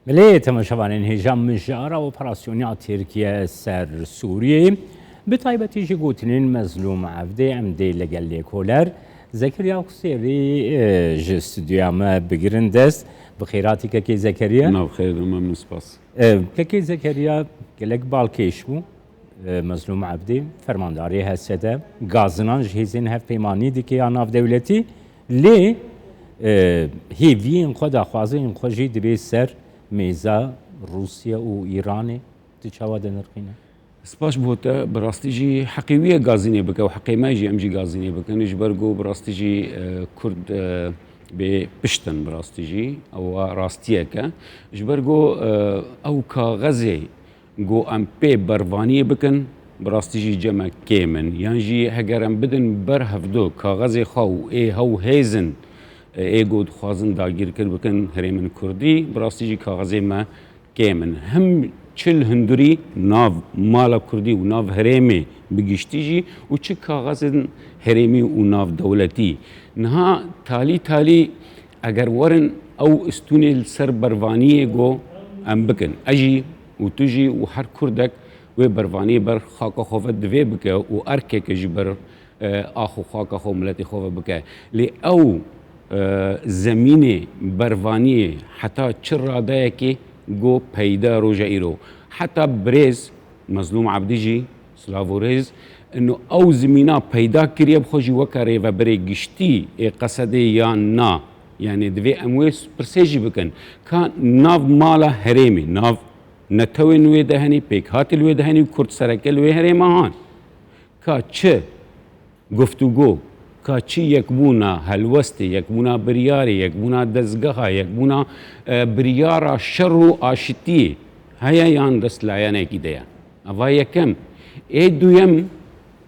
ملي تماشاوان انهجام مجارة وبراسيونات تركيا سر سوريا بطيبة جيغوتنين مظلوم عفدي عمدي لقال كولر زكريا قصيري جستودياما بجرندس بخيراتك كي زكريا نعم بخير من سباس كي زكريا قالك بالكيشمو مظلوم عبدي فرمانداري هسده غازنان جهزين هف پیمانی دکی آناف دولتی لی هیوین خدا خوازین خوشی دبی سر میزا روسيا و ایران تشاوا دنرقينا سباش بوتا براستيجي حقيوية غازيني بك وحقي ما يجي امجي غازيني بك نجبرقو براستيجي كرد بشتن براستيجي او راستيكا جبرقو او كغزي جو ام بي بروانية بكن براستيجي جمع كيمن يانجي هجرم بدن برهفدو كغزي خو اي هو هيزن اي قود خوازن داگیر کر بکن هرمن کردی براستیجی کاغذی ما کامن هم چل هندری ناو مالا کردی و ناو هرمی بگشتیجی و چه کاغذ هرمی و ناو دولتی نها تالی اگر ورن او استونی سر بروانی گو ام بکن اجی و تجی و هر کردک و بروانی بر خاک خوفت دوی بکه و ارکه که جبر آخو خاک خو ملتی خوف بکه لی او زمین بروانی حتی چر رادایه که گو پیدا روژا ایرو حتی بریز مظلوم عبدیجی سلاو ریز انه او زمینا پیدا کریه بخوشی وکره و بری گشتی قصده یا نا یعنی دوی امویس پرسیجی بکن که ناو مالا هریمی ناو نتوی نوی دهنی پیکهاتی لوی دهنی کرد سرکه لوی هریم آهان که چه گفتگو که چی یک بونا هلوستی یک بونا بریاری یک بونا دزگاه یک بونا بریارا شر و آشتی هیا یان دست لایانه کی دیا اوا یکم ای دویم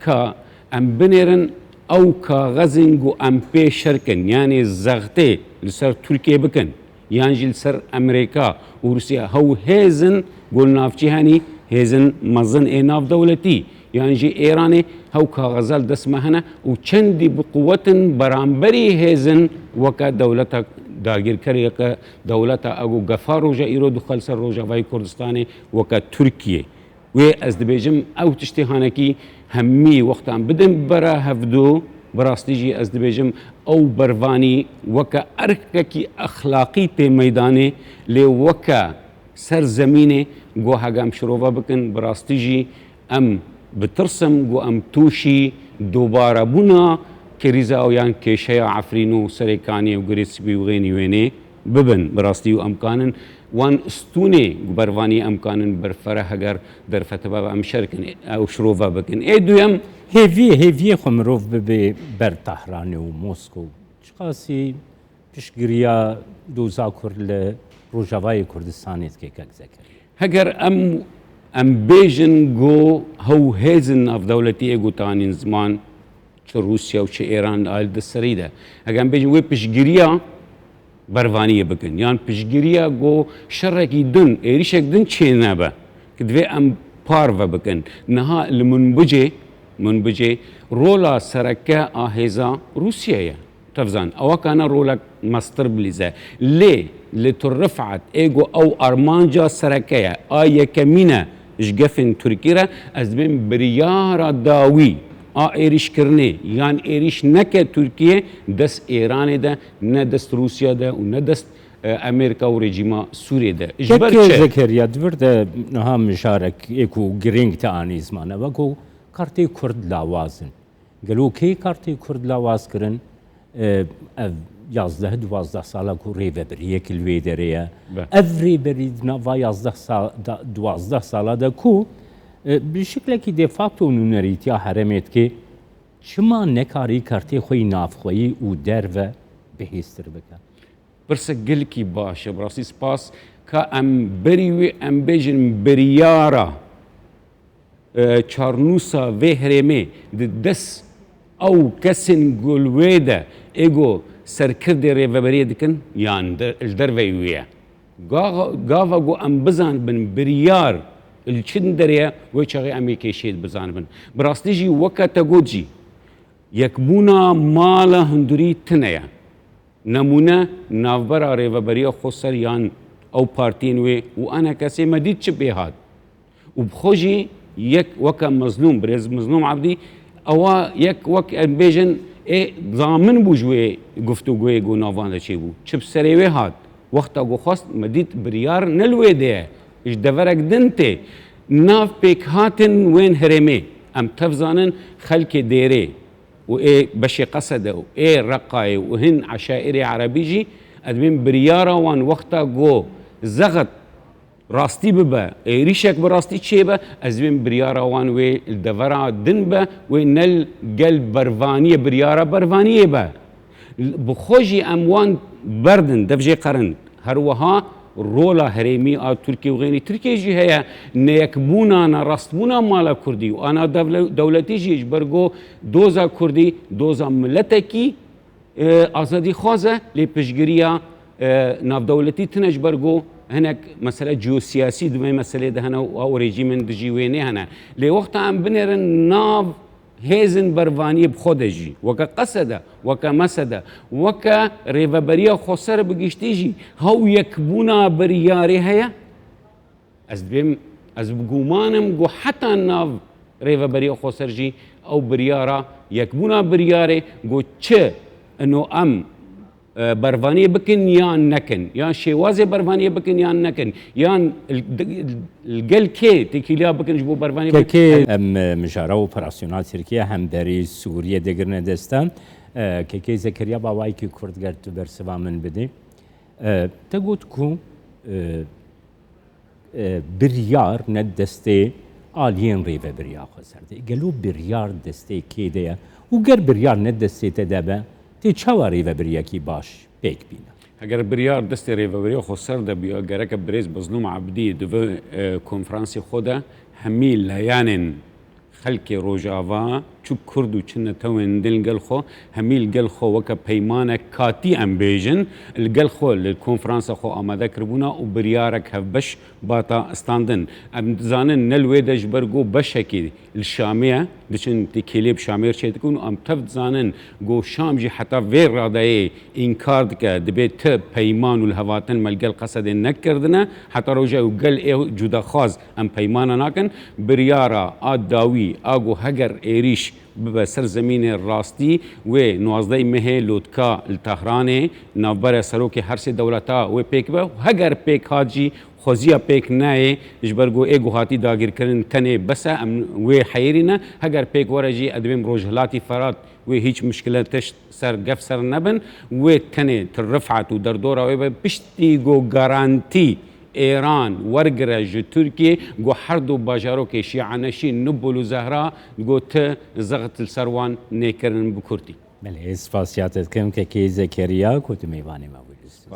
که ام بنیرن او کاغذنگو ام پی شرکن یعنی زغته لسر ترکیه بکن یعنی جل سر امریکا و روسیا هو هیزن گل نافچی هنی هیزن مزن ای ناف دولتی يعني جي إيراني هو كغزال دسمهنا وچندي بقوة برامبري هيزن وكا دولتا داگیر کری که دولتا اگو گفا روژا ایرو دخل سر روژا وای کردستانی وکا ترکیه و از دبیجم او تشتیحانکی همی وقتا بدن برا هفدو براستیجی از دبیجم او بروانی وکا ارککی اخلاقی پی میدانه لی وکا سر زمینه گو هگام شروفا بکن براستیجی ام بترسم جو ام توشي دوباره بنا كريزا او يان كيشيا عفرينو سريكاني وغريسبي وغيني ويني ببن براستي وامكانن وان استوني برواني امكانن برفره هجر در فتبا ام شركن او شروفا بكن اي دويم هيفي خمروف ببي بر طهران وموسكو شقاسي بشقريا دوزاكر لروجاواي كردستاني كيكاك زكريا هجر ام بيجن جو هو هيزن اف دولتي ايجو تاني زمان چه روسيا و چه ايران آل دستريده اگم بيجن وي پشگريا بروانيه بكن يعني پشگريا جو شركي دن ايريشك دن چه نبا كدوي ام پارو بكن نها المنبجي رولا سركه آهيزا روسيا تفزان او كان رولا مستر بليزا ليه لترفعت ايجو او ارمانجا سركه ايه كمينه جگفن ترکیه از بین بریار داوی ایریش کرنه یان ایریش نکه ترکیه دست ایران ده نه دست روسیه ده و نه دست امریکا و رژیم سوریه ده که زکریا دورده نها مشارک اکو گرینگ تانی زمانه و کو کارتی کرد لاوازن گلو کی کارتی کرد لاواز کرن 11-12 ساله کو ریو بریه کلوی دریه افری برید نوا 11-12 ساله ده کو بشکل کی دفاعتو نونریتیا حرمت که چما نکاری کرتی خوی ناف خوی و در و بهیستر بکن برسه گل کی باشه براسی سپاس که ام بریوی ام بیجن بریارا چارنوسا و هرمه دس او کسن گلویده ایگو سرکرد ریوبریه دکن یان الدرویویه گاوا گو ام بزان بن بریار الچن دریا و چاقی امیکی شید بزان بن براستیجی وکا تگوجی یکبونا مالا هندوری تنیا نمونه نافبرا ریوبریه خسر یان او پارتین وی و انا کسی مدید چه بهاد و بخوجی یک وکا مظلوم برز مظلوم عبدی او یک وک بیجن ضامن بو جوی گفتگوی گو ناوان چی بو چه بسریوی هاد وقتا گو خواست مدید بریار نلوی ده اش دورک دنته ناف پیک هاتن وین هرمه ام تفزانن خلق دیره و بشي قصده و رقاي وهن عشائري عربي جي ادمين بريارا وان وقتا جو زغت راستي ببا ريشك براستي تشيبا ازمين بريارا وان وي الدفرا دنبا وينل قلب برفانية بريارا برفانية با بخوجي اموان بردن دفجي قرن هروها رولا هريمي او تركي وغيني تركي جي هي نيكبونا انا راستبونا مالا كردي وانا دولتي جي برغو دوزا كردي دوزا ملتكي ازادي خوازه لبشجريا ناف دولتي تنج برغو هناك مسألة جيوسياسي دمي مسألة ده هنا او ريجيم دجيويني هنا لوقت عم بنرن ناف هيزن برفاني بخودجي وكا قصدا وكا مسدا وكا ريفابريا خسر بقشتيجي هاو يكبونا برياري هيا از بقومانم جو حتى ناف ريفابريا خسرجي او بريارا يكبونا برياري جو چه انو ام برفانية بكن يان نكن يان شيوازي برفانية بكن يان نكن يان القل كي تكيليا بكن جبو برفانية بكن كي ام مجارة وبراسيونال تركيا هم داري سوريا دقرنا دستان كي زكريا باواي كي كرد قرد برسوا من بدي تقول كو بريار ندستي آلين ريفا بريار خسرتي قالوا بريار دستي كي ديا وقر بريار ندستي تدابا تی چاوا ریوبریا کی باش پیک بینا اگر بریار دست ریوبریا خسر ده بیا گرک بریز مظلوم عبدی دو کنفرانسی خوده همی لیانن خلق روجاوا چو کردو چنه توین دل گلخو همی الگلخو وکا پیمان کاتی ام بیجن الگلخو للکنفرانس خو آماده کربونا و بریارک هفبش باتا استاندن ام زانن نلوی دج برگو بشکی الشامية دشن تكليب شامير شيء تكون ام تفت زانن جو شام جي حتى غير راداي انكار دك دبيت بيمان والهواتن ملقى القصد نكردنا حتى رجع وقال ايه جدا خاص ام بيمان ناكن بريارا داوي اغو هجر ايريش بسر زمین راستی و نوازده مه لودکا التهرانه نوبر سروک هر سه دولتا و پیک به هگر پیک هاجی خوزیا پیک نه اجبرگو ایگو هاتی داگیر کردن تنه بس و حیرینا هگر پیک ورجی ادبیم روجهلاتی فرات و هیچ مشکلاتش سر گف سر نبن و تنه ترفعت و در دوره و پشتی گو گارانتی ایران ورگرج ترکیه گو هر دو باجارو که شیعانشی نبولو زهرا گو ت زغت السروان نیکرن بکرتی بله اسفاسیاتت کم که زکریا کت میوانی ما بودست